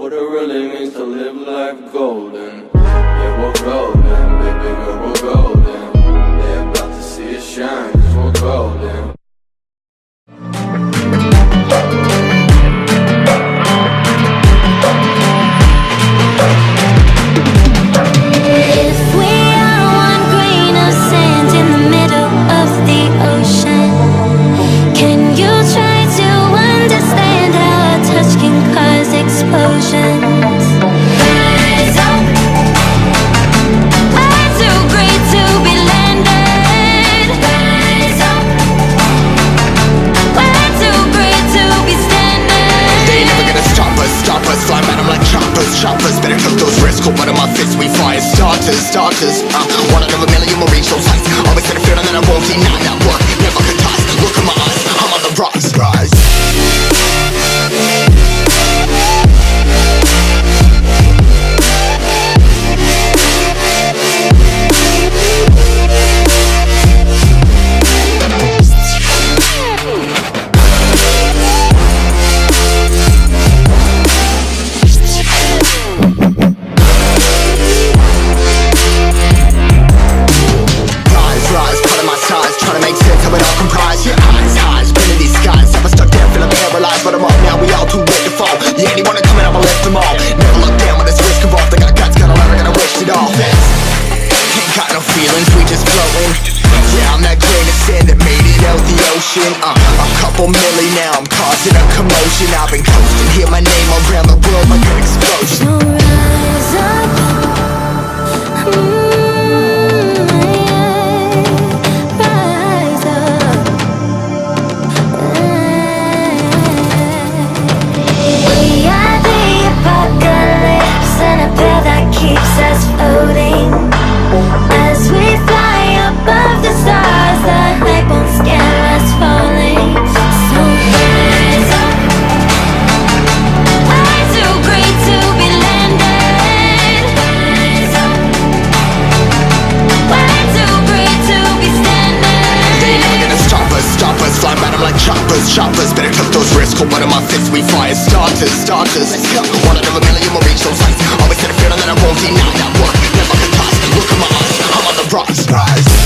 what it really means to live life golden. Yeah, we're golden, baby girl, we're golden. They're about to see us shine, 'cause we're golden. Choppers, better took those risks. Cold blood in my fists, we fire starters. One out of a million will reach those heights. Always had a feeling that I won't deny that work. Never could toss. Look in my eyes, I'm on the rise. Trying to make sense of it all comprised. Yeah, highs, been in these skies. Never stuck there, feeling paralyzed, but I'm up now, we all too late to fall. Yeah, anyone that coming, I'ma lift them all. Never look down when there's risk involved. I got guts, got a lot, I gotta wish it all. Ain't got no feelings, we just floating. Yeah, I'm that grain of sand that made it out the ocean. A couple milli now, I'm causing a commotion. I've been coasting, hear my name around the world like an explosion. So rise up. Keeps us floating as we fly above the stars. The hype won't scare us falling. So rise up. We're too great to be landed. Rise up. We're too great to be standing. They never gonna stop us. Fly at 'em like choppers. Better took those risks. Cold blood in my fists, we fire starters. Let's go. One out of a million will reach those heights. Always had a feeling that I won't deny that work. Never could toss. Look in my eyes, I'm on the rise.